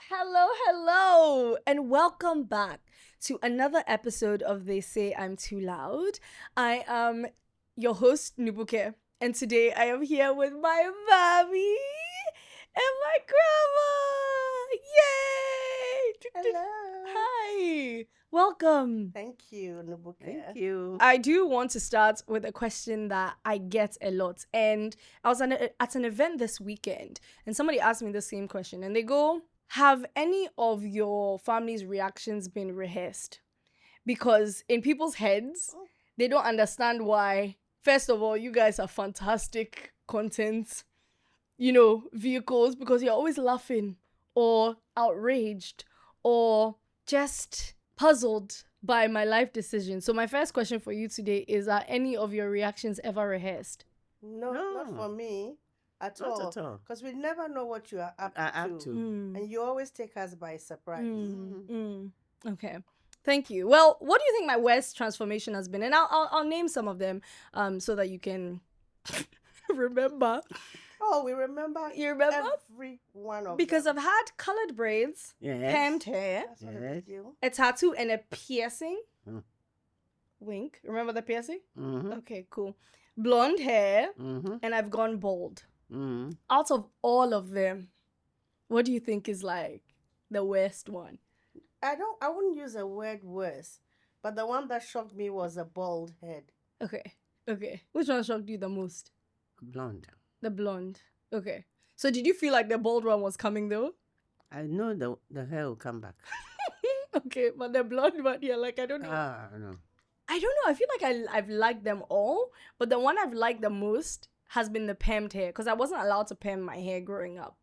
Hello, and welcome back to another episode of They Say I'm Too Loud. I am your host, Nubuke, and today I am here with my mommy and my grandma. Yay! Hello. Hi, welcome. Thank you, Nubuke. Thank you. I do want to start with a question that I get a lot. And I was at an event this weekend, and somebody asked me the same question, and they go, have any of your family's reactions been rehearsed? Because in people's heads, they don't understand why. First of all, you guys are fantastic content, vehicles, because you're always laughing or outraged or just puzzled by my life decision. So my first question for you today is, are any of your reactions ever rehearsed? No, not No. for me at Not all. at all. Because we never know what you are up to. Mm. And you always take us by surprise. Okay. Thank you. Well, what do you think my worst transformation has been? And I'll name some of them so that you can remember. Oh, we remember. You remember? Every one of Because them. I've had colored braids, Yes. permed hair, That's not a Yes. big deal. a tattoo, and a piercing. Mm. Wink. Remember the piercing? Mm-hmm. Okay, cool. Blonde hair, Mm-hmm. and I've gone bald. Mm-hmm. Out of all of them, what do you think is like the worst one? I wouldn't use a word worse, but the one that shocked me was a bald head. Okay. Which one shocked you the most? Blonde. The blonde. Okay. So did you feel like the bald one was coming though? I know the hair will come back. Okay, but the blonde one, yeah, like I don't know. No. I don't know. I feel like I've liked them all, but the one I've liked the most has been the permed hair because I wasn't allowed to perm my hair growing up.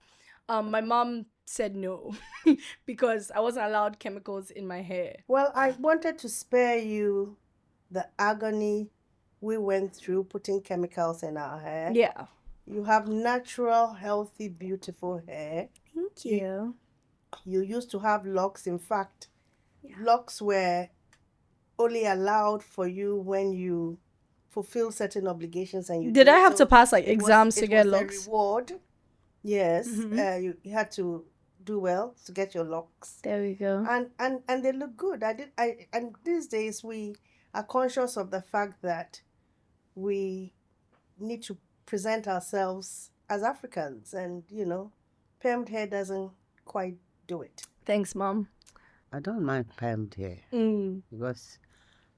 My mom said no because I wasn't allowed chemicals in my hair. Well, I wanted to spare you the agony we went through putting chemicals in our hair. Yeah. You have natural, healthy, beautiful hair. Thank you. You used to have locks. In fact, Yeah. locks were only allowed for you when you fulfill certain obligations and you Did I have So to pass like it was- exams to it get was a locks? reward. Yes, Mhm. you had to do well to get your locks, There we go. and they look good. And these days we are conscious of the fact that we need to present ourselves as Africans, and permed hair doesn't quite do it. Thanks, Mom. I don't mind permed hair Mm, because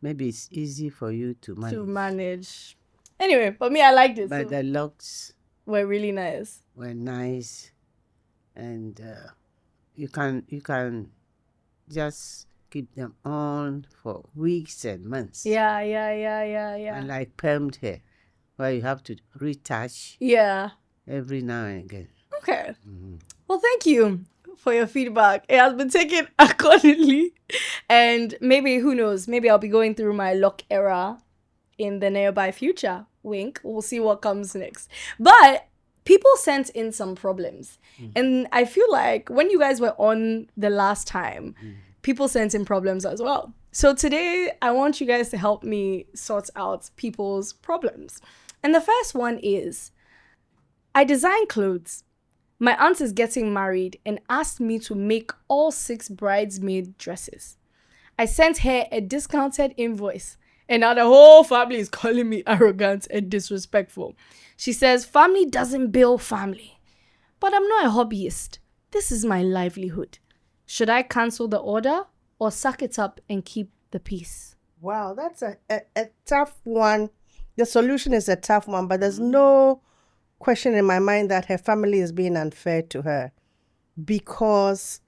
maybe it's easy for you to manage. to manage. Anyway, but me, I liked it. But So the locks were really nice. were nice, and you can just keep them on for weeks and months. Yeah. Unlike permed hair, where you have to retouch Yeah. every now and again. Okay. Mhm. Well, thank you for your feedback. It has been taken accordingly. And maybe, who knows, maybe I'll be going through my lock era in the nearby future. Wink. We'll see what comes next. But people sent in some problems. And I feel like when you guys were on the last time, people sent in problems as well. So today, I want you guys to help me sort out people's problems. And the first one is, I design clothes. My aunt is getting married and asked me to make all 6 bridesmaid dresses. I sent her a discounted invoice, and now the whole family is calling me arrogant and disrespectful. She says family doesn't bill family. But I'm not a hobbyist. This is my livelihood. Should I cancel the order or suck it up and keep the peace? Wow, that's a tough one. The solution is a tough one, but there's no question in my mind that her family is being unfair to her because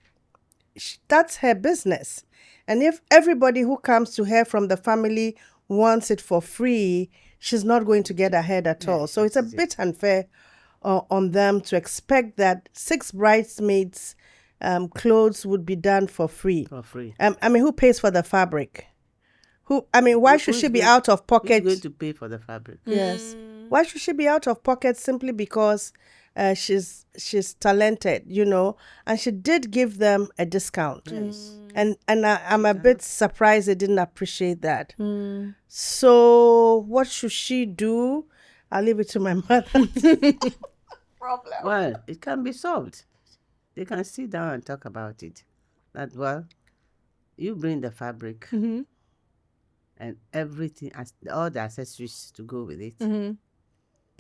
that's her business. And if everybody who comes to her from the family wants it for free, she's not going to get ahead at all. So it's a bit unfair on them to expect that 6 bridesmaids clothes would be done for free. For free. Who pays for the fabric? Why should she be out of Who's pocket? going to pay for the fabric? Yes. Why should she be out of pocket simply because she's talented, and she did give them a discount. Yes. And I'm a bit surprised they didn't appreciate that. So what should she do? I'll leave it to my mother. Problem. Well, it can be solved. they can sit down and talk about it. That, well, you bring the fabric Mm-hmm. and everything, all the accessories to go with it, Mm-hmm.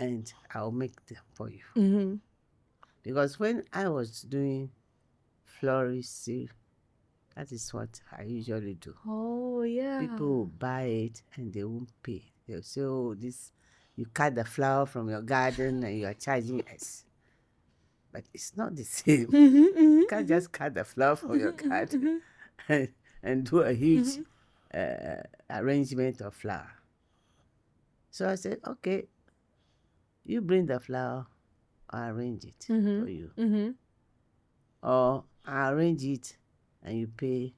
and I'll make them for you. Mm-hmm. Because when I was doing florist, that is what I usually do. Oh yeah. People will buy it and they won't pay. They'll say, oh, this, you cut the flower from your garden and you are charging us. But it's not the same. Mm-hmm. Mm-hmm. You can't just cut the flower from your garden and do a huge arrangement of flower. So I said, okay, you bring the flower, I'll arrange it for you. Mm-hmm. Or I'll arrange it and you pay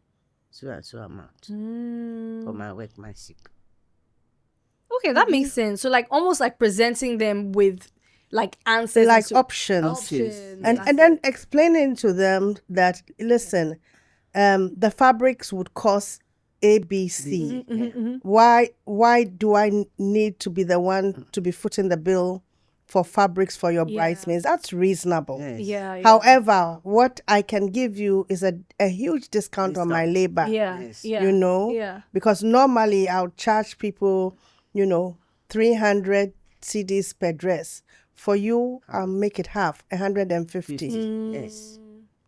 so and so amount for my workmanship. Okay, that makes sense. So like almost like presenting them with like answers, Like to options. options. And then explaining to them that, listen, the fabrics would cost ABC. Why do I need to be the one to be footing the bill for fabrics for your bridesmaids? That's reasonable. Yes. Yeah. However, what I can give you is a huge discount on my labor. Yeah. Yes. Yeah. You know? Yeah. Because normally I'll charge people, 300 CDs per dress. For you, I'll make it half, 150. Yes.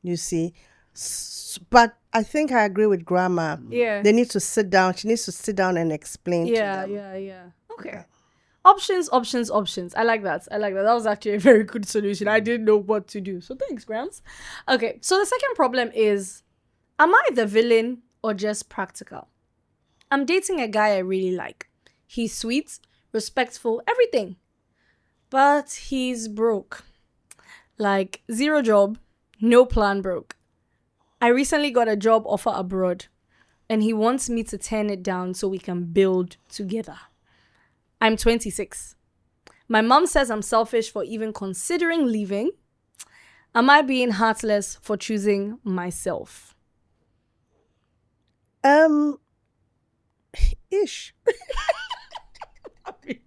You see? But I think I agree with Grandma. Yeah. They need to sit down. She needs to sit down and explain to them. Yeah. Okay. Options. I like that. That was actually a very good solution. I didn't know what to do. So thanks, Grams. Okay. So the second problem is, am I the villain or just practical? I'm dating a guy I really like. He's sweet, respectful, everything. But he's broke. Like, zero job, no plan, broke. I recently got a job offer abroad, and he wants me to turn it down so we can build together. I'm 26. My mom says I'm selfish for even considering leaving. Am I being heartless for choosing myself? Ish.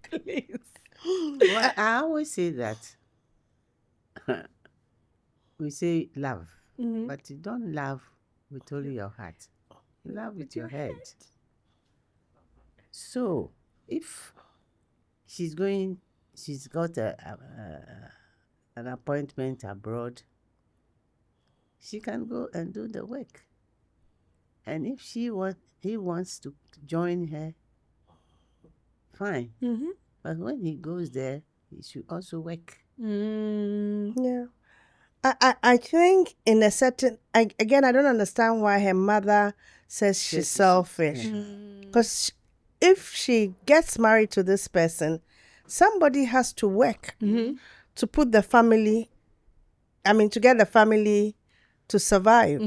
Please. Well, I always say that we say love, but you don't love with only your heart. You love with your head. So if she's got an appointment abroad, she can go and do the work. And if he wants to join her, fine. Mm-hmm. But when he goes there, he should also work. Yeah. I think in a certain... Again, I don't understand why her mother says she's selfish. Because if she gets married to this person, somebody has to work to put the family... to get the family to survive.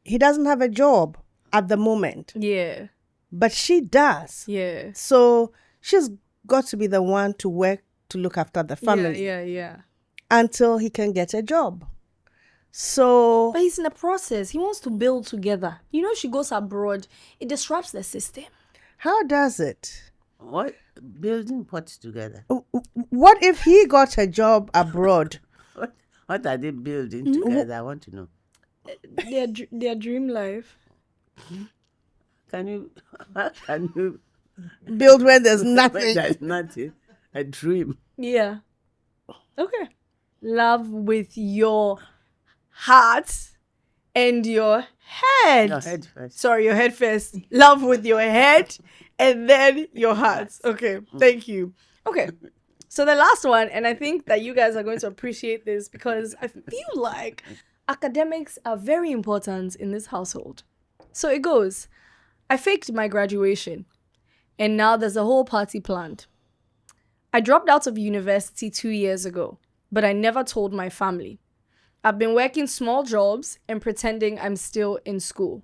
He doesn't have a job at the moment. Yeah. But she does. Yeah. So she's got to be the one to work to look after the family. Yeah. Until he can get a job. So... But he's in the process. He wants to build together. If she goes abroad, it disrupts the system. How does it? What? Building what together? What if he got a job abroad? What are they building together? I want to know. Their dream life. Can you Build where there's nothing. There's nothing. A dream. Yeah. Okay. Love with your heart and your head. Your head first. Sorry, your head first. Love with your head and then your heart. Okay, thank you. Okay, so the last one, and I think that you guys are going to appreciate this because I feel like academics are very important in this household. So it goes, I faked my graduation and now there's a whole party planned. I dropped out of university 2 years ago, but I never told my family. I've been working small jobs and pretending I'm still in school.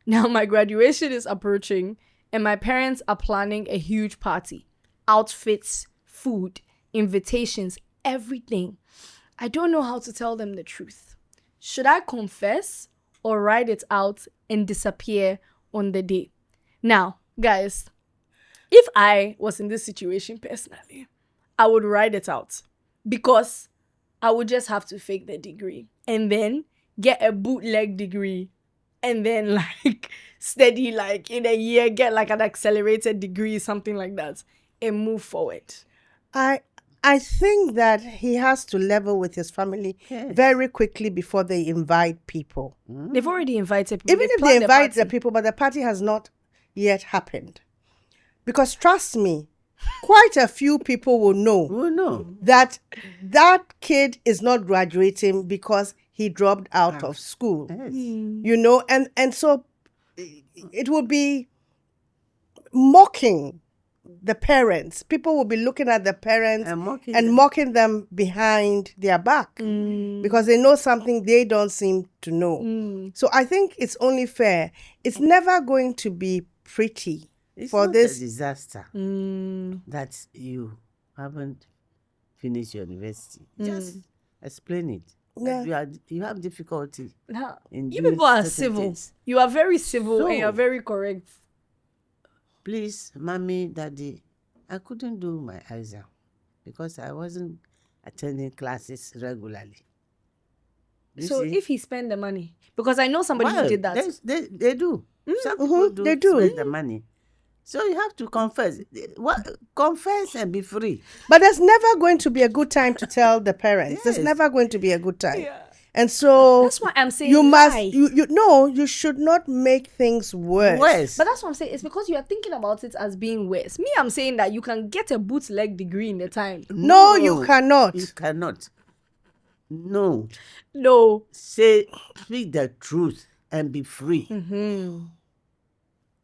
Now my graduation is approaching and my parents are planning a huge party. Outfits, food, invitations, everything. I don't know how to tell them the truth. Should I confess or write it out and disappear on the day? Now, guys, if I was in this situation personally, I would write it out because I would just have to fake the degree and then get a bootleg degree and then like steady, like in a year, get like an accelerated degree, something like that, and move forward. I think that he has to level with his family Yes. very quickly before they invite people. They've already invited people. Even They've if they planned invite the party. people, but the party has not yet happened. Because trust me, quite a few people will know Oh no. that that kid is not graduating because he dropped out of school. Yes. You know, and so it will be mocking the parents. People will be looking at the parents And mocking and them. mocking them behind their back because they know something they don't seem to know. So I think it's only fair. It's never going to be pretty It's for not this. a disaster that you haven't finished university. Just explain it. That Yeah. you have difficulty Now, in you doing people are certain civil. things. You are very civil and So- you're very correct. Please, mommy, daddy, I couldn't do my exam because I wasn't attending classes regularly. You So see? if he spend the money, because I know somebody who did that. They do. Some people do they do. spend the money. So you have to confess. Confess and be free. But there's never going to be a good time to tell the parents. There's Yes. never going to be a good time. Yeah. And so That's why I'm saying you must lie. you should not make things worse. Worse. But that's what I'm saying. It's because you are thinking about it as being worse. Me, I'm saying that you can get a bootleg degree in the time. No, you cannot. You cannot. No. No. Speak the truth and be free.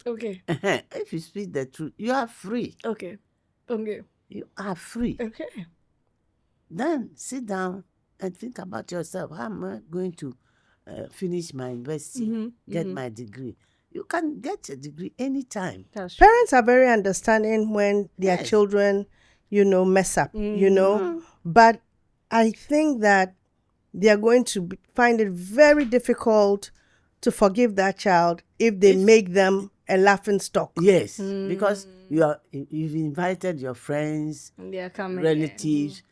Okay. If you speak the truth, you are free. Okay. Okay. You are free. Okay. Then sit down and think about yourself. How am I going to finish my university, get my degree? You can get a degree anytime. That's true. Parents are very understanding when their Yes. children, mess up, But I think that they are going to find it very difficult to forgive that child if they make them a laughing stock. Yes, because you've invited your friends, They are coming. relatives,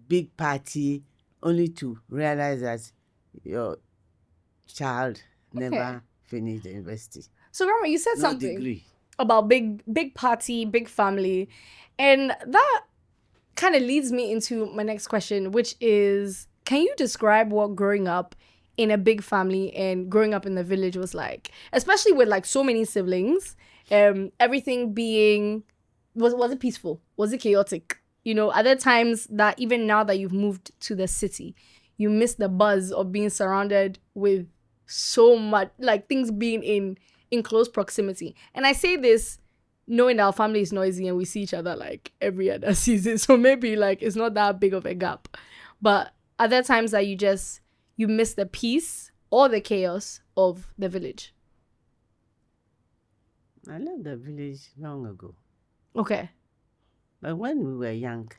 big party, only to realize that your child never finished the university. So, Grandma, you said No something degree. about big party, big family, and that kind of leads me into my next question, which is, can you describe what growing up in a big family and growing up in the village was like, especially with like so many siblings, everything being, was it peaceful? Was it chaotic? Are there times that even now that you've moved to the city, you miss the buzz of being surrounded with so much, like things being in close proximity? And I say this knowing that our family is noisy and we see each other like every other season, so maybe like it's not that big of a gap. But are there times that you miss the peace or the chaos of the village? I left the village long ago. Okay. But when we were young,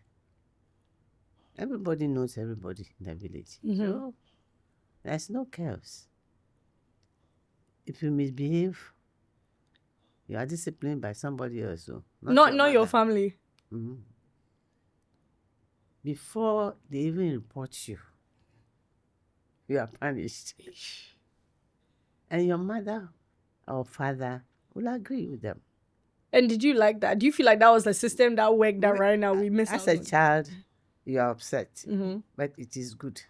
everybody knows everybody in the village. So there's no chaos. If you misbehave, you are disciplined by somebody else. So Not your mother. family. Before they even report you, you are punished. And your mother or father will agree with them. And did you like that? Do you feel like that was the system that worked that right now we miss As out a on? child, you are upset, but it is good.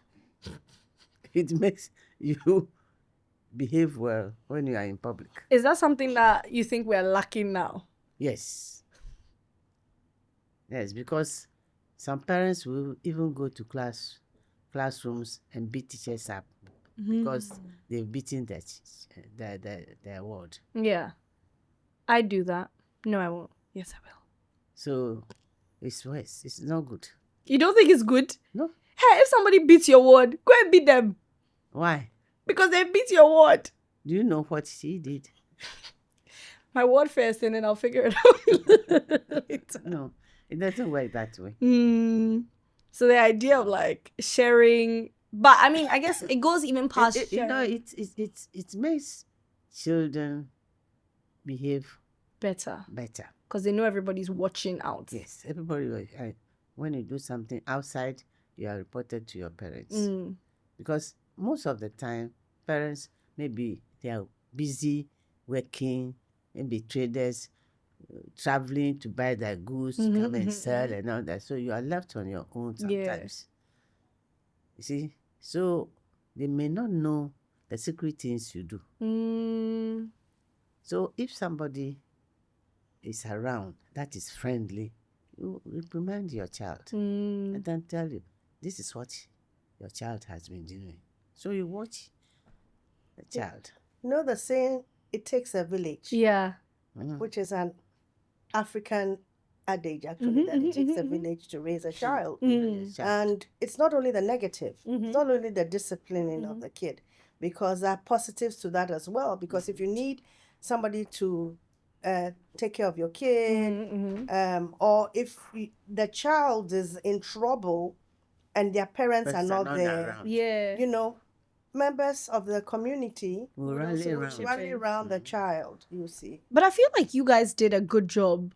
It makes you behave well when you are in public. Is that something that you think we're lacking now? Yes. Yes, because some parents will even go to classrooms and beat teachers up because they've beaten their word. Yeah. I do that. No, I won't. Yes, I will. So it's worse. It's not good. You don't think it's good? No. Hey, if somebody beats your word, go and beat them. Why? Because they beat your word. Do you know what she did? My word first, and then I'll figure it out later. No, it doesn't work that way. So the idea of like sharing, but I mean, I guess it goes even past sharing. It makes children behave Better. Because they know everybody's watching out. Yes, everybody. When you do something outside, you are reported to your parents. Mm. Because most of the time, parents, maybe they are busy working, maybe traders, traveling to buy their goods, to come and sell and all that. So you are left on your own sometimes. You see? So they may not know the secret things you do. Mm. So if somebody is around that is friendly, you reprimand your child and then tell you, this is what your child has been doing. So you watch the child. You know the saying, it takes a village, Yeah. which is an African adage, actually, that it takes a village to raise a child. And it's not only the negative, it's not only the disciplining of the kid, because there are positives to that as well. Because if you need somebody to take care of your kid, or if the child is in trouble and their parents are not there, around. Yeah. you know, members of the community We'll Would rally also around. chip rally around the child, you see. But I feel like you guys did a good job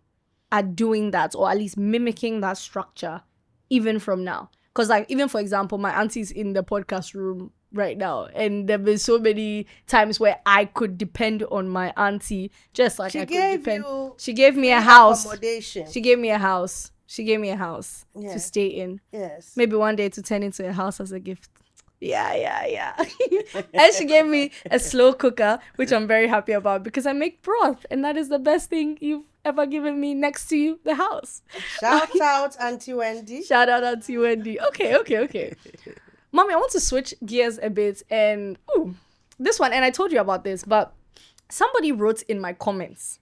at doing that, or at least mimicking that structure, even from now. Because, like, even for example, my auntie's in the podcast room right now, and there have been so many times where I could depend on my auntie, just like She I could gave depend. you She gave me a free house. accommodation. She gave me a house. She gave me a house Yeah. to stay in. Yes. Maybe one day to turn into a house as a gift. Yeah. And she gave me a slow cooker, which I'm very happy about because I make broth, and that is the best thing you've ever given me next to the house. Shout out Auntie Wendy. Shout out Auntie Wendy. Okay. Mommy, I want to switch gears a bit, and this one, and I told you about this, but somebody wrote in my comments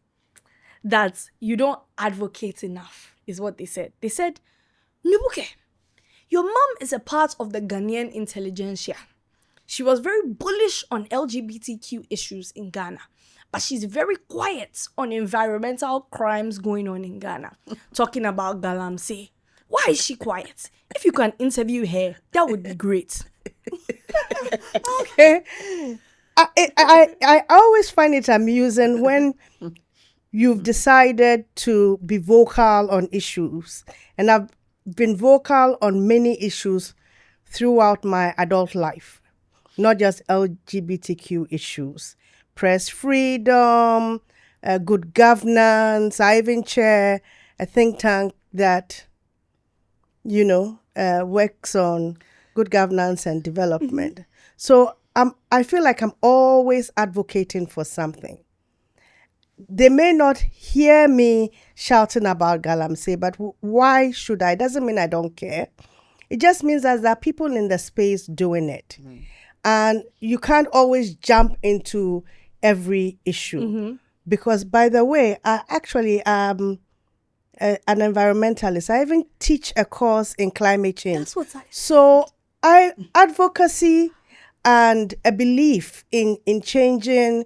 that you don't advocate enough, is what they said. They said, Nubuke, your mom is a part of the Ghanaian intelligentsia. She was very bullish on LGBTQ issues in Ghana, but she's very quiet on environmental crimes going on in Ghana. Talking about Galamsey. Why is she quiet? If you can interview her, that would be great. Okay. I always find it amusing when you've decided to be vocal on issues. And I've been vocal on many issues throughout my adult life, not just LGBTQ issues. Press freedom, good governance. I even chair a think tank that, works on good governance and development. So I feel like I'm always advocating for something. They may not hear me shouting about Galamsey, but why should I? It doesn't mean I don't care. It just means that there are people in the space doing it. And you can't always jump into every issue. Because, by the way, I actually am an environmentalist. I even teach a course in climate change. That's what I... So advocacy and a belief in changing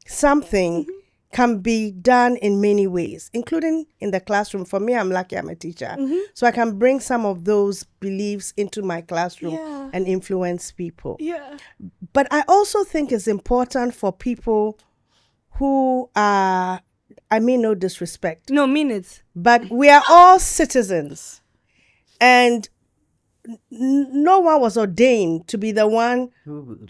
something can be done in many ways, including in the classroom. For me, I'm lucky I'm a teacher. So I can bring some of those beliefs into my classroom and influence people. Yeah. But I also think it's important for people who are, I mean no disrespect, No, mean it. but we are all citizens. And no one was ordained to be the one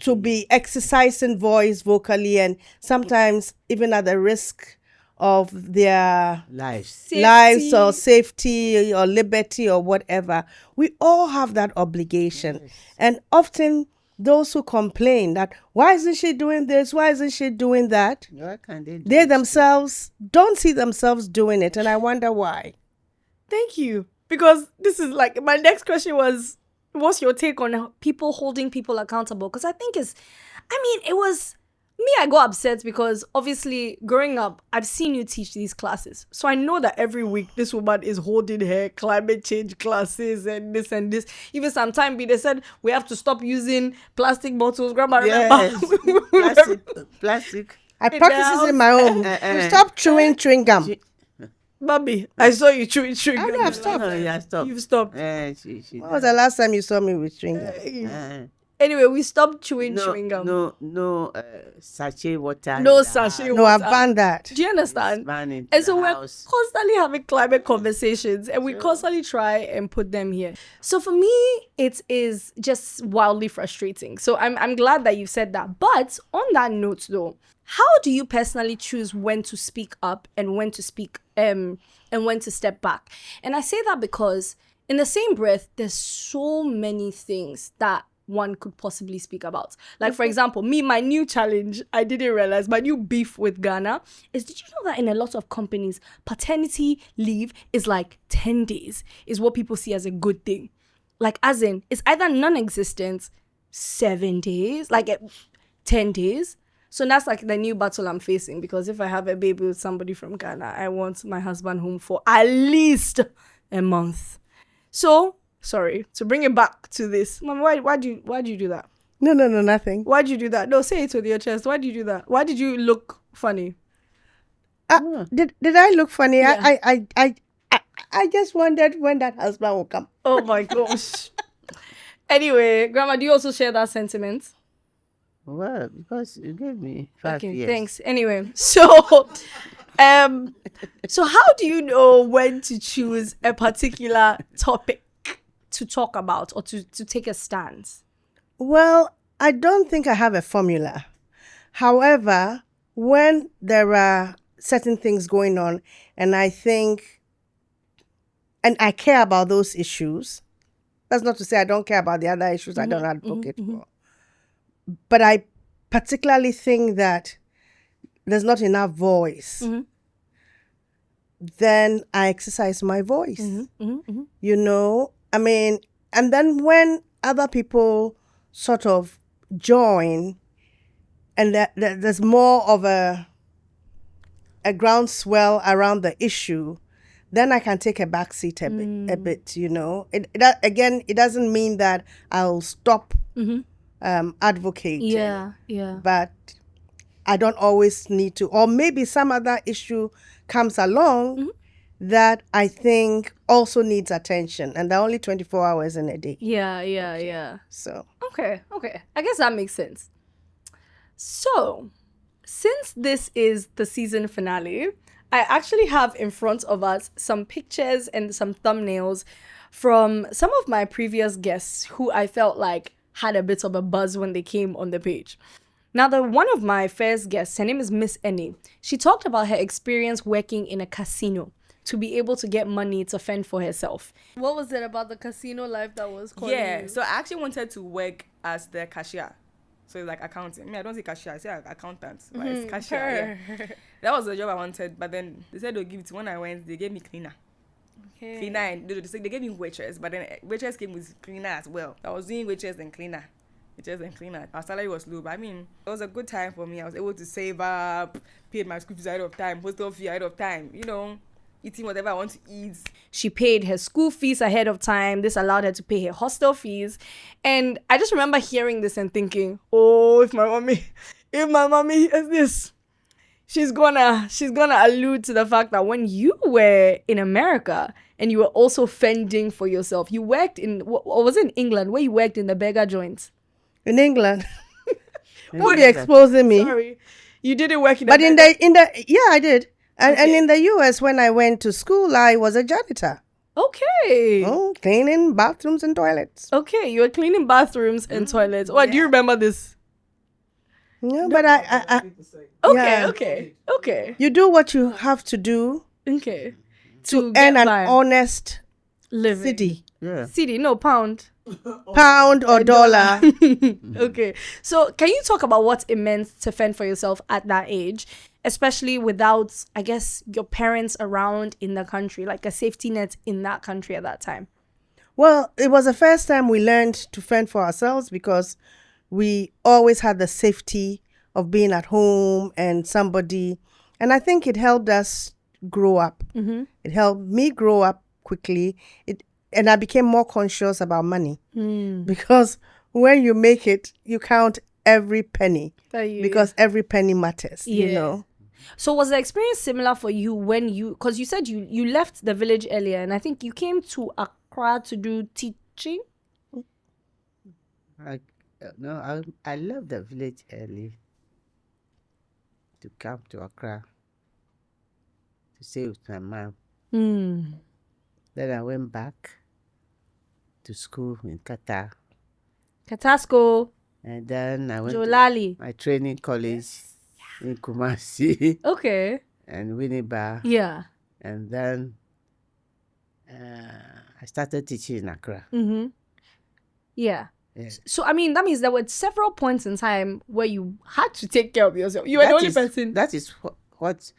to be exercising voice vocally, and sometimes even at the risk of their Lives. lives or safety or liberty or whatever. We all have that obligation. And often those who complain that, why isn't she doing this? Why isn't she doing that? Why can't they do They it? themselves don't see themselves doing it. And I wonder why. Thank you. Because this is like, my next question was, what's your take on people holding people accountable? Because I think it was, me, I got upset because obviously growing up, I've seen you teach these classes. So I know that every week this woman is holding her climate change classes and this and this. Even sometime they said we have to stop using plastic bottles. Grandma, Yes. remember? Plastic. I practice it in my home. Stop chewing chewing-gum. Baby, I saw you chewing. I have stopped. No, yeah, stop. You've stopped. She When was the last time you saw me with chewing-gum? Anyway, we stopped chewing No, chewing gum. no, sachet water. No in the sachet house. No, I've water. banned that. Do you understand? It's banned into And so the we're house. constantly having climate conversations and we constantly try and put them here. So for me, it is just wildly frustrating. So I'm glad that you said that. But on that note though, how do you personally choose when to speak up and when to speak and when to step back? And I say that because in the same breath, there's so many things that one could possibly speak about. Like, for example, me, my new challenge, I didn't realize, my new beef with Ghana is, did you know that in a lot of companies, paternity leave is like 10 days, is what people see as a good thing. Like, as in, it's either non-existent, 7 days, like 10 days. So that's like the new battle I'm facing, because if I have a baby with somebody from Ghana, I want my husband home for at least a month. So, sorry, to bring it back to this. Mom, why'd you do that? No, nothing. Why'd you do that? No, say it with your chest. Why'd you do that? Why did you look funny? Did I look funny? Yeah. I just wondered when that husband will come. Oh my gosh. Anyway, Grandma, do you also share that sentiment? Well, because you gave me 5 Okay, years. thanks. Anyway, so so how do you know when to choose a particular topic to talk about or to take a stance? Well, I don't think I have a formula. However, when there are certain things going on and I think and I care about those issues, that's not to say I don't care about the other issues I don't advocate for. But I particularly think that there's not enough voice. Then I exercise my voice. You know, I mean, and then when other people sort of join and there's more of a groundswell around the issue, then I can take a back seat a bit, you know. It doesn't mean that I'll stop advocating. Yeah. But I don't always need to. Or maybe some other issue comes along that I think also needs attention. And there are only 24 hours in a day. Yeah. So. Okay. I guess that makes sense. So, since this is the season finale, I actually have in front of us some pictures and some thumbnails from some of my previous guests who I felt like had a bit of a buzz when they came on the page. Now, one of my first guests, her name is Miss Annie. She talked about her experience working in a casino to be able to get money to fend for herself. What was it about the casino life that was calling you? So I actually wanted to work as the cashier. So it's like accounting. I mean, I don't say cashier, I say accountant. But it's cashier. Yeah. That was the job I wanted. But then they said they'll give it to when I went, they gave me cleaner. Okay. Cleaner, and they gave me waitress, but then waitress came with cleaner as well. I was doing waitress and cleaner. Our salary was low, but I mean, it was a good time for me. I was able to save up, paid my school fees ahead of time, hostel fee ahead of time, you know, eating whatever I want to eat. She paid her school fees ahead of time. This allowed her to pay her hostel fees. And I just remember hearing this and thinking, oh, if my mommy hears this, she's gonna allude to the fact that when you were in America and you were also fending for yourself, you worked in, what was it in England, where you worked in the beggar joints? In England. Don't be exposing me. Sorry. You didn't work in But the I did. And in the US, when I went to school, I was a janitor. Okay. Cleaning bathrooms and toilets. Okay, you were cleaning bathrooms and toilets. Oh, do you remember this? No, but I Okay. you do what you have to do Okay. to earn get an by. honest Living. city. Yeah. CD, no, pound. Pound or dollar. Okay. So can you talk about what it meant to fend for yourself at that age, especially without, I guess, your parents around in the country, like a safety net in that country at that time? Well, it was the first time we learned to fend for ourselves because we always had the safety of being at home and somebody. And I think it helped us grow up. It helped me grow up quickly. And I became more conscious about money because when you make it, you count every penny because every penny matters, you know. So was the experience similar for you when because you said you left the village earlier and I think you came to Accra to do teaching? No, I left the village early to come to Accra to stay with my mom. Mm. Then I went back to school in Qatar. Katasco, And then I went to Jolali. my training college in Kumasi Okay. and Winneba. Yeah. And then I started teaching in Accra. Mm-hmm. Yeah. Yes. So, I mean, that means there were several points in time where you had to take care of yourself. You were the only person. That is what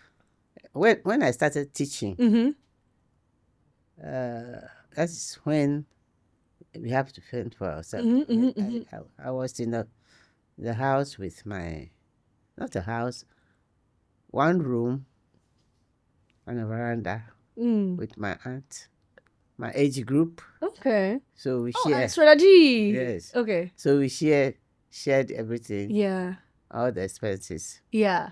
when I started teaching, Mm-hmm. that is when we have to fend for ourselves. I was in the house with not a house, one room and a veranda with my aunt, my age group. Okay. So we Oh, share. strategy. Yes. Okay. So we shared everything, Yeah. all the expenses. Yeah.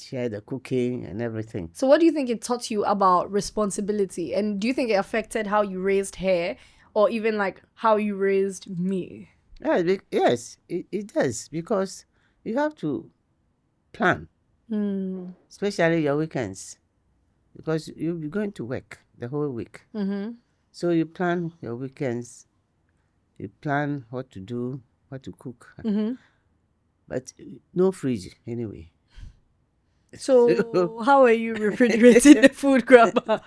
Share the cooking and everything. So what do you think it taught you about responsibility? And do you think it affected how you raised her or even like how you raised me? Yes, it does, because you have to plan, especially your weekends, because you'll be going to work the whole week. Mm-hmm. So you plan your weekends, you plan what to do, what to cook, but no fridge anyway. So how are you refrigerating the food, Grandma?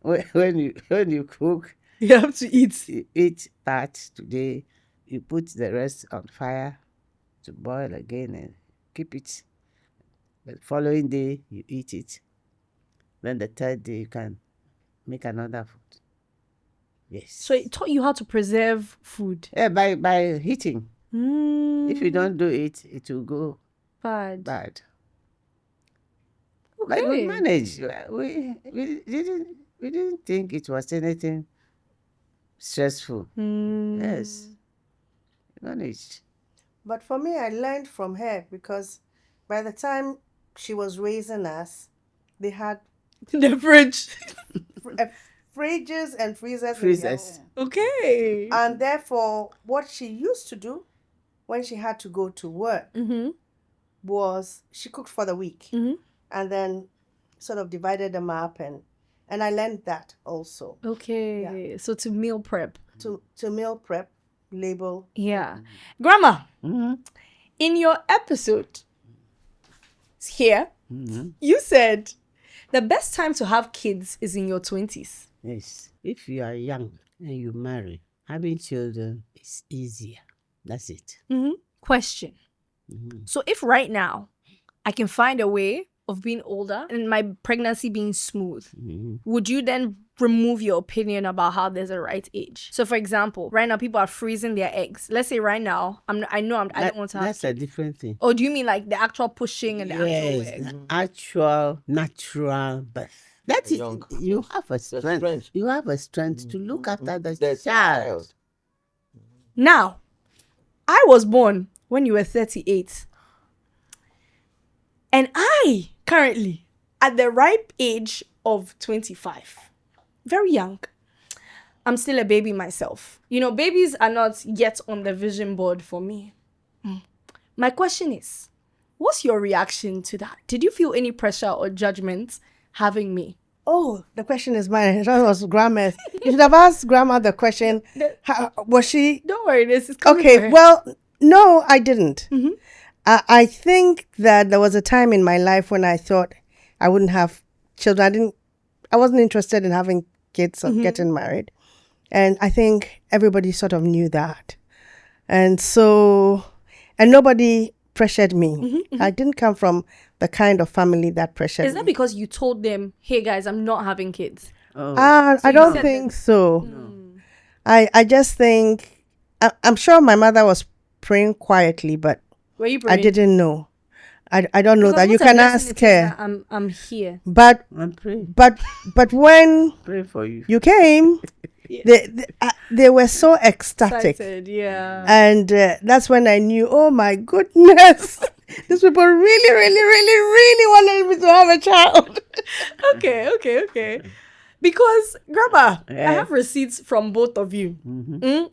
When you cook, You have to eat. you eat part today, you put the rest on fire to boil again and keep it. The following day, you eat it. Then the third day, you can make another food. Yes. So it taught you how to preserve food. Yeah, by heating. If you don't do it, it will go Bad. bad. Okay. But we managed. We didn't think it was anything stressful. Yes, we managed. But for me, I learned from her because by the time she was raising us, they had The fridge. fridges and freezers. in their Freezers. home. Okay. And therefore, what she used to do when she had to go to work was she cooked for the week and then sort of divided them up, and I learned that also Okay. So to meal prep. to meal prep, label. Yeah. Grandma, Mm-hmm. in your episode here, Mm-hmm. you said the best time to have kids is in your 20s. Yes. If you are young and you marry, having children is easier. That's it. Question. So if right now I can find a way of being older and my pregnancy being smooth, would you then remove your opinion about how there's a right age? So for example, right now people are freezing their eggs. Let's say right now, I don't want to have That's a different thing. Or do you mean like the actual pushing and the actual Yes, egg? actual natural birth. That is, young. you have a strength. strength. You have a strength to look after the child. Now, I was born when you were 38. And I currently at the ripe age of 25. Very young. I'm still a baby myself. You know, babies are not yet on the vision board for me. My question is, what's your reaction to that? Did you feel any pressure or judgment having me? Oh, the question is mine. I thought it was Grandma. You should have asked Grandma the question. Was she Don't worry, this is coming for okay? her. Well, no, I didn't. I think that there was a time in my life when I thought I wouldn't have children. I wasn't interested in having kids or getting married, and I think everybody sort of knew that, and nobody pressured me. I didn't come from the kind of family that pressured Is that me. because you told them, hey guys, I'm not having kids? Oh, I don't said think so. I just think I'm sure my mother was praying quietly, but Were you I praying? didn't know. I don't know Because that. You what a can blessing ask it is her. that I'm here. But I'm praying. but when Pray for you. you came, they were so ecstatic. Excited, yeah. And that's when I knew, oh my goodness, these people really, really, really, really wanted me to have a child. Okay. Because, Grandma, I Yeah. have receipts from both of you.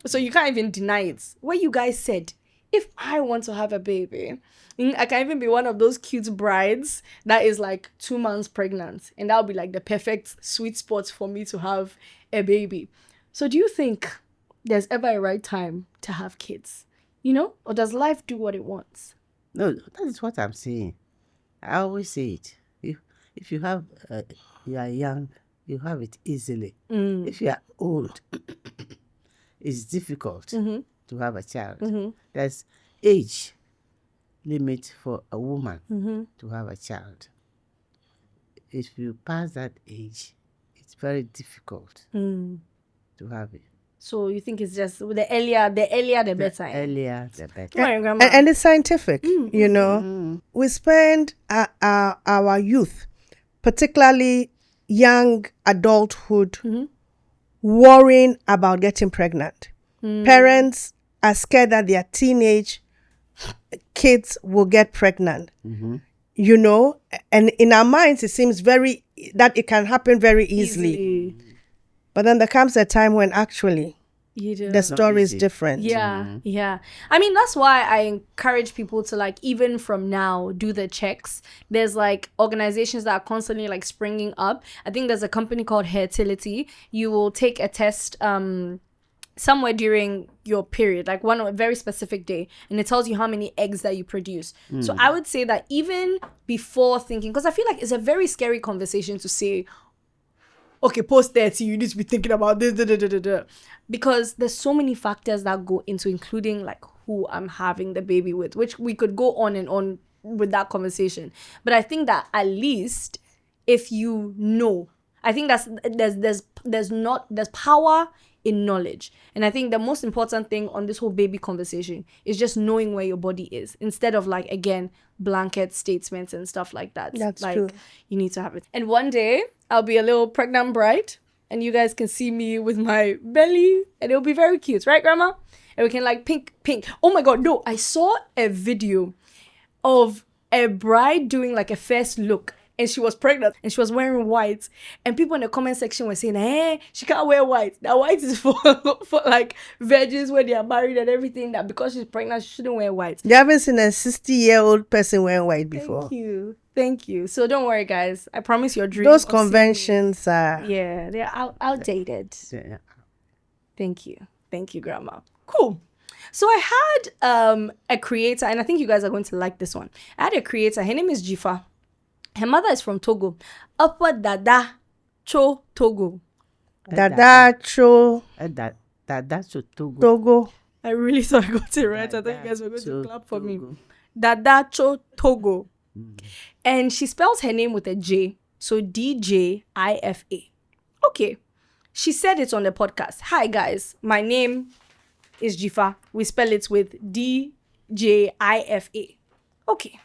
So you can't even deny it. Where you guys said, if I want to have a baby, I can even be one of those cute brides that is like 2 months pregnant, and that'll be like the perfect sweet spot for me to have a baby. So do you think there's ever a right time to have kids? You know, or does life do what it wants? No, that is what I'm saying. I always say it. If you have, you are young, you have it easily. If you are old, it's difficult to have a child. There's age limit for a woman to have a child. If you pass that age, it's very difficult to have it. So you think it's just the earlier the better? Earlier, the better. Come on, grandma. And it's scientific, you know. We spend our youth, particularly young adulthood, worrying about getting pregnant. Parents are scared that their teenage kids will get pregnant. You know, and in our minds, it seems that it can happen very easily. But then there comes a time when actually the story is different. Yeah. I mean, that's why I encourage people to, like, even from now, do the checks. There's like organizations that are constantly like springing up. I think there's a company called Fertility. You will take a test somewhere during your period, like a very specific day, and it tells you how many eggs that you produce. So I would say that even before thinking, because I feel like it's a very scary conversation to say, okay, post 30, you need to be thinking about this, because there's so many factors that go into including like who I'm having the baby with, which we could go on and on with that conversation. But I think that at least if you know, I think there's power in knowledge. And I think the most important thing on this whole baby conversation is just knowing where your body is, instead of like, again, blanket statements and stuff like that. That's like, true. You need to have it. And one day I'll be a little pregnant bride and you guys can see me with my belly and it'll be very cute, right, grandma? And we can like pink. Oh my God, no, I saw a video of a bride doing like a first look, and she was pregnant and she was wearing white, and people in the comment section were saying, she can't wear white. That white is for like virgins when they are married and everything, that because she's pregnant she shouldn't wear white. You haven't seen a 60-year-old person wearing white before. Thank you. So don't worry, guys, I promise your dream. Those conventions are they're outdated. Yeah. Thank you, grandma. Cool. So I had a creator, and I think you guys are going to like this one. I had a creator, her name is Jifa. Her mother is from Togo. Upper Dada Cho Togo. Dada Cho Dada Cho Togo. Togo. I really thought I got it right. I thought you guys were going to clap for me. Dada Cho Togo. And she spells her name with a J. So DJIFA. Okay. She said it on the podcast. Hi guys, my name is Jifa. We spell it with DJIFA. Okay.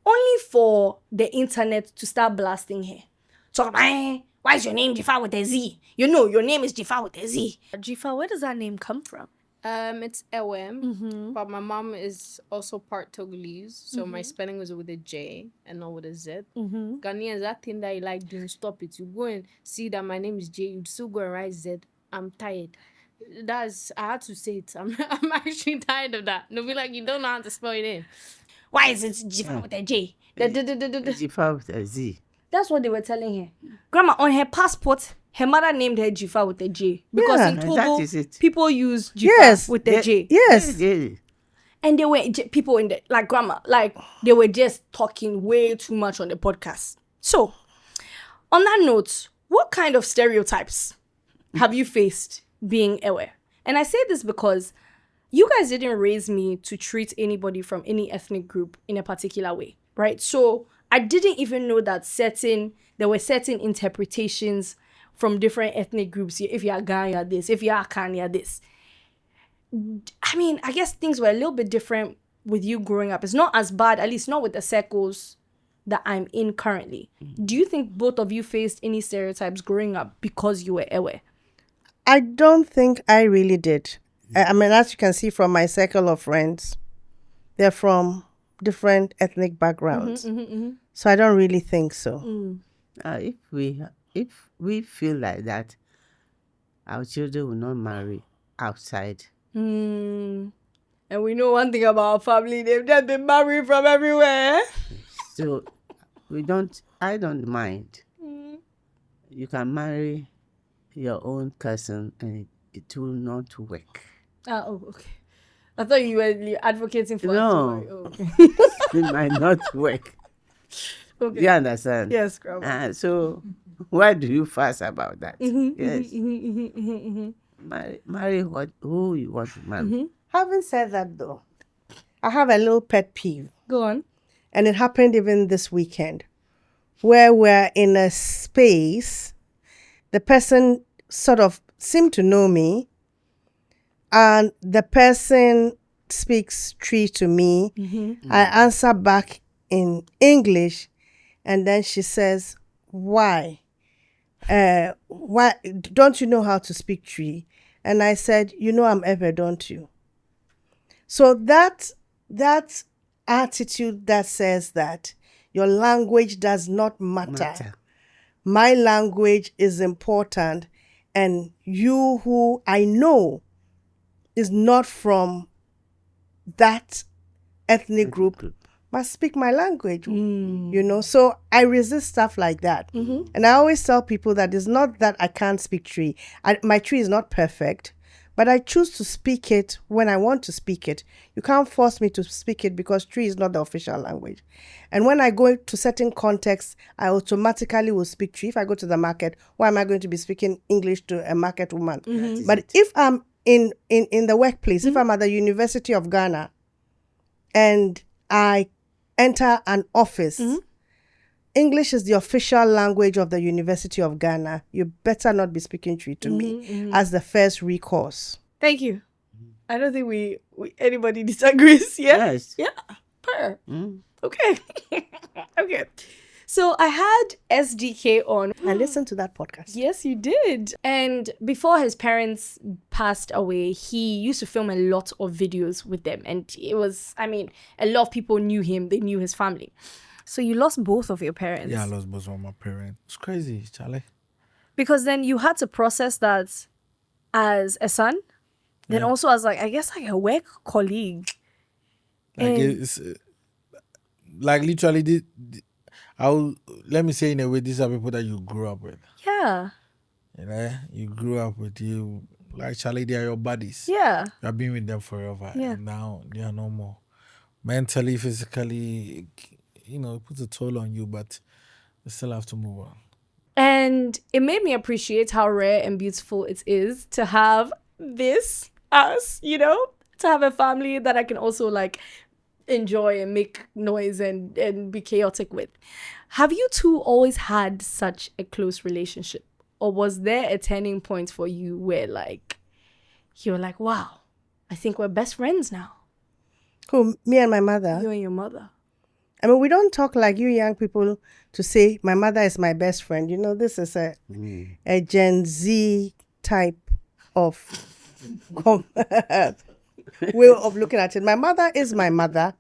Only for the internet to start blasting her. So, why is your name Jifa with a Z? You know, your name is Jifa with a Z. Jifa, where does that name come from? It's Ewem, but my mom is also part Togolese, so my spelling was with a J and not with a Z. Ghanaians, that thing that you like doing, stop it. You go and see that my name is J, you'd still go and write Z. I'm tired. I had to say it. I'm actually tired of that. They'll be like, you don't know how to spell your name. Why is it Jifa with a J? Jifa with a Z. That's what they were telling her. Grandma, on her passport, her mother named her Jifa with a J. Because in Togo, that is it. people use Jifa with a J. Yes. And they were people in the, like, grandma, like, they were just talking way too much on the podcast. So, on that note, what kind of stereotypes have you faced being aware? And I say this because you guys didn't raise me to treat anybody from any ethnic group in a particular way, right? So I didn't even know that there were certain interpretations from different ethnic groups. If you're Ghan, you're this. If you're Akan, you're this. I mean, I guess things were a little bit different with you growing up. It's not as bad, at least not with the circles that I'm in currently. Do you think both of you faced any stereotypes growing up because you were aware? I don't think I really did. I mean, as you can see from my circle of friends, they're from different ethnic backgrounds. So I don't really think so. If we feel like that, our children will not marry outside. And we know one thing about our family, they've just been married from everywhere. So I don't mind. You can marry your own cousin and it will not work. Okay. I thought you were advocating for No. us to marry. Oh, okay. It might not work. Okay. You understand? Yes, Grandma. So why do you fuss about that? Mm-hmm, Yes. Marry who you want to marry. Having said that, though, I have a little pet peeve. Go on. And it happened even this weekend, where we're in a space, the person sort of seemed to know me, and the person speaks Tree to me. I answer back in English, and then she says, why? Why don't you know how to speak Tree? And I said, I'm Ever, don't you? So that attitude that says that your language does not matter. My language is important, and you who I know is not from that ethnic group must speak my language. So I resist stuff like that. And I always tell people that it's not that I can't speak Tree. My Tree is not perfect, but I choose to speak it when I want to speak it. You can't force me to speak it because Tree is not the official language. And when I go to certain contexts, I automatically will speak Tree. If I go to the market, why am I going to be speaking English to a market woman? But if I'm in the workplace, if I'm at the University of Ghana and I enter an office, English is the official language of the University of Ghana. You better not be speaking Tree to me as the first recourse. Thank you. I don't think we anybody disagrees. Yeah. Yes. Yeah. Per. Okay. Okay. So I had SDK on. I listened to that podcast. Yes, you did. And before his parents passed away, he used to film a lot of videos with them. And it was, a lot of people knew him. They knew his family. So you lost both of your parents. Yeah, I lost both of my parents. It's crazy, Charlie. Because then you had to process that as a son, then also as a work colleague. Like it's literally let me say in a way, these are people that you grew up with. Yeah. You grew up with you. Like Charlie, they are your buddies. Yeah. You have been with them forever. Yeah. And now they are no more. Mentally, physically, it puts a toll on you, but you still have to move on. And it made me appreciate how rare and beautiful it is to have us, to have a family that I can also enjoy and make noise and be chaotic with. Have you two always had such a close relationship? Or was there a turning point for you where you were like, wow, I think we're best friends now? Who, me and my mother? You and your mother. We don't talk like you young people to say my mother is my best friend. This is a Gen Z type of way of looking at it. My mother is my mother,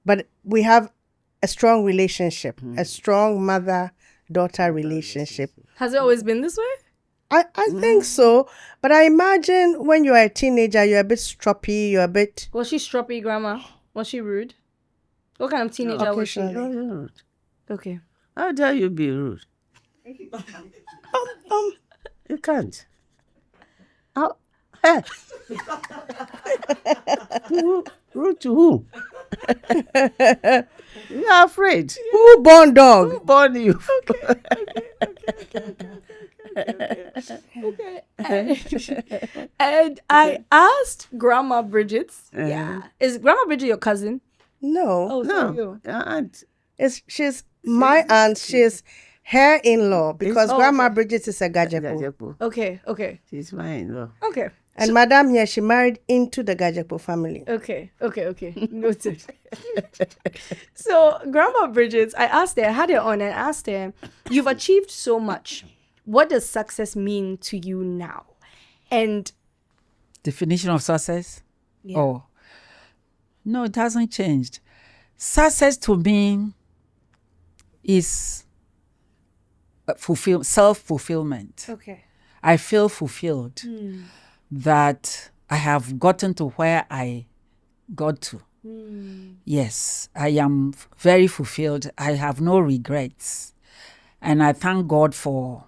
but we have a strong relationship, a strong mother-daughter relationship. Has it always been this way? I think so, but I imagine when you're a teenager, you're a bit stroppy, you're a bit... Was she stroppy, Grandma? Was she rude? What kind of teenager was she? Not rude. Okay. How dare you be rude? You can't. Hey. Rude to who? You are afraid. Who born dog? Who born you? Okay. And I asked Grandma Bridget. Yeah. Is Grandma Bridget your cousin? No. Oh, sorry. No, your aunt. She's my aunt. She's her in-law because Grandma okay. Bridget is a Gajepo. Gajepo. Okay. She's mine, though. Okay. And Madam here, she married into the Gajepo family. Okay. Noted. So, Grandma Bridget, I had her on and asked her, you've achieved so much. What does success mean to you now? And definition of success? Yeah. Oh, no, it hasn't changed. Success to me is self-fulfillment. Okay. I feel fulfilled that I have gotten to where I got to. Yes, I am very fulfilled. I have no regrets. And I thank God for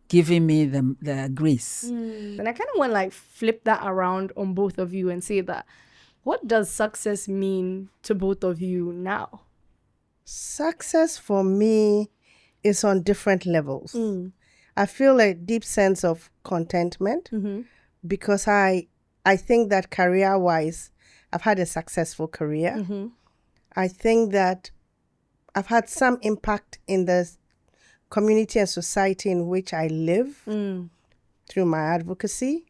giving me the grace. And I kind of want to like flip that around on both of you and say that, what does success mean to both of you now? Success for me is on different levels. I feel a deep sense of contentment because I think that career-wise, I've had a successful career. I think that I've had some impact in the community and society in which I live through my advocacy.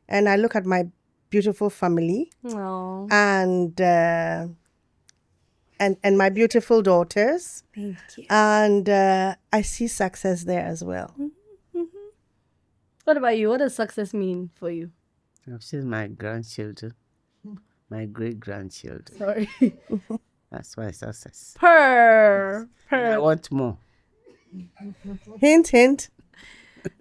And I look at my beautiful family and my beautiful daughters. Thank you. And I see success there as well. What about you? What does success mean for you? I've seen my grandchildren, my great-grandchildren. Sorry. That's my success. Purr. I want more. Hint, hint.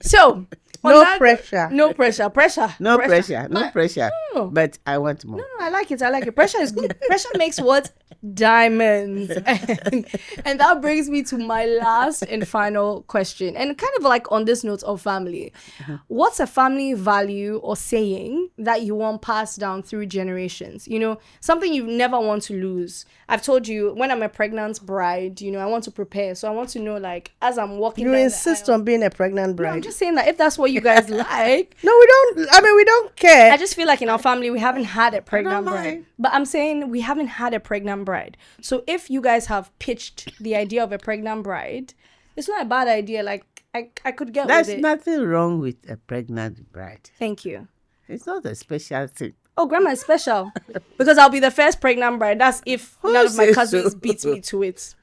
So, on No that- pressure. No pressure. Pressure. No pressure. No pressure. No. But I want more. No, I like it. I like it. Pressure is good. Pressure makes what? Diamonds. And that brings me to my last and final question. And kind of like on this note of family. What's a family value or saying that you want passed down through generations? You know, something you never want to lose. I've told you, when I'm a pregnant bride, you know, I want to prepare. So I want to know, like, as I'm walking You down the insist aisle- on being a pregnant No, I'm bride. just saying that if that's what you guys like, No, we don't. I mean, we don't care. I just feel like in our family we haven't had a pregnant bride. mind. But I'm saying we haven't had a pregnant bride. So if you guys have pitched the idea of a pregnant bride, it's not a bad idea. Like I could get There's with it. nothing wrong with a pregnant bride. Thank you. It's not a special thing. Oh, grandma is special because I'll be the first pregnant bride. That's if Who none of my says cousins so? beat me to it.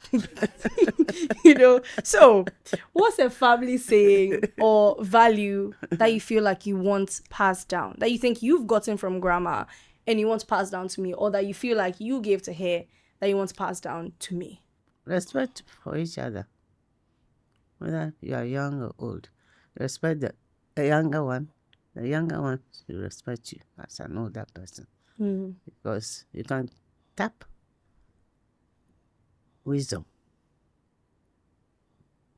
You know. So, what's a family saying or value that you feel like you want passed down, that you think you've gotten from grandma and you want to pass down to me, or that you feel like you gave to her that you want to pass down to me? Respect for each other. Whether you are young or old. Respect the younger one. The younger one should respect you as an older person. Because you can tap wisdom.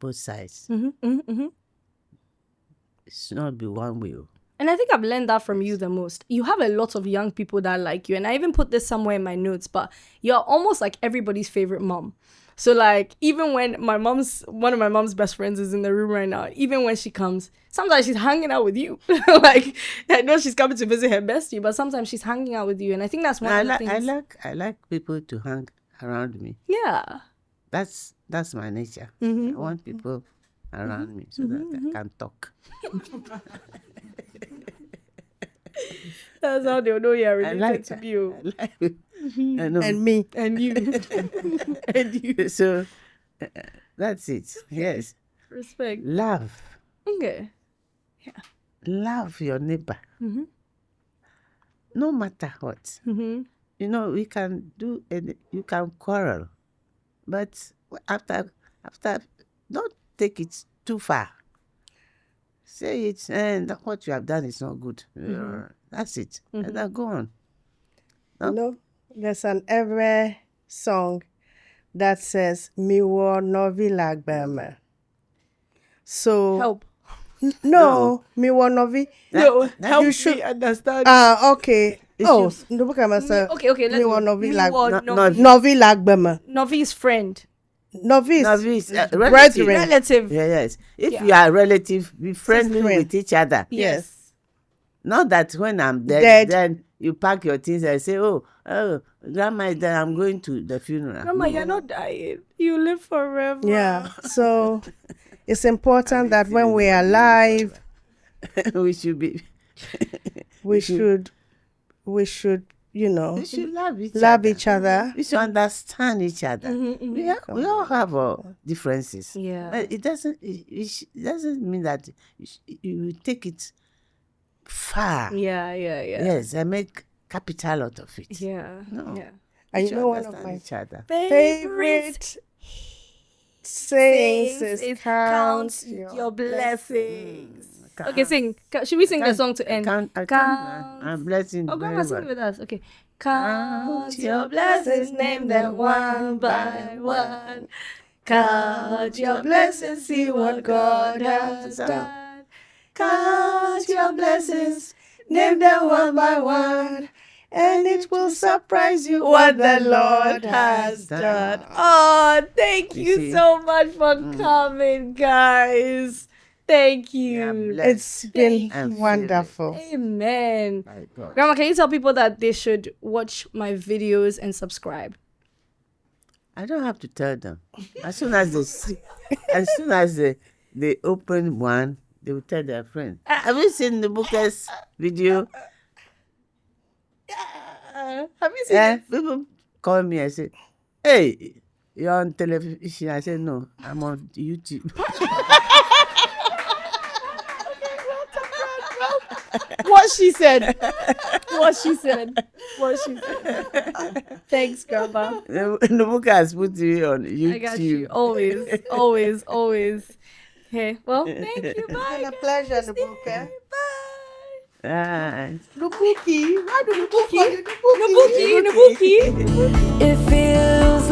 Both sides. It should not be one way. And I think I've learned that from you the most. You have a lot of young people that like you. And I even put this somewhere in my notes, but you're almost like everybody's favorite mom. So like, even when one of my mom's best friends is in the room right now, even when she comes, sometimes she's hanging out with you. Like, I know she's coming to visit her bestie, but sometimes she's hanging out with you. And I think that's one of the things. I like people to hang around me. Yeah. That's my nature. I want people around me so that I can talk. That's how they'll know you're I related like to you. I know. And me. And you. And you. So that's it. Yes. Respect. Love. Okay. Love your neighbor. No matter what. You know, we can do it, you can quarrel. But after don't take it too far. Say it, and what you have done is not good. That's it. And then go on. You know, there's an Ewe song that says, Miwo novi lagbeme. So, Help. no, Miwo novi. No, help you should- me understand. Okay. Oh, no, look at myself. Okay, let's Miwo go. novi Miwo Novi. Novi lagbeme. Novi's friend. Novice. Novice, Brethren. Relative. Yes. If you are a relative, be friendly friend. with each other. Yes. Not that when I'm Dead. then you pack your things and say, oh, grandma is dead, I'm going to the funeral. Grandma, you're not dying. You live forever. Yeah. So, it's important that when we are alive, we should be. we should, you know, We should love each love other. each other. We should understand each other. We all have our differences. Yeah. But it doesn't mean that you take it far. Yeah. Yes, and make capital out of it. Yeah. No. Yeah. And We you should know, one of understand my each other. favorite sayings is It count counts your your blessings. Count- Okay, sing. Should we sing the song to end? I count Count. I'm blessing. Oh, grandma, sing with us. Okay. Count your blessings, name them one by one. Count your blessings, see what God has done. Count your blessings, name them one by one. And it will surprise you What the Lord has done. Oh, thank You you see? so much for coming, guys. Thank Yeah, you. blessed. It's been And wonderful. Amen. My God. Grandma, can you tell people that they should watch my videos and subscribe? I don't have to tell them. As soon as they see, as soon as they open one, they will tell their friend. Have you seen the Booker's video? Have you seen Yeah, people call me and say, "Hey, you're on television." I say, "No, I'm on YouTube." what she said? What she said? What she said? Thanks, Grandma. The Booker has put you on YouTube. I got you. Always, always, always. Okay, well, thank you. Bye. It's been a pleasure, Nabuka. Bye. Nubuki. Why do Nubuki? Nabuki, Nabuki. It feels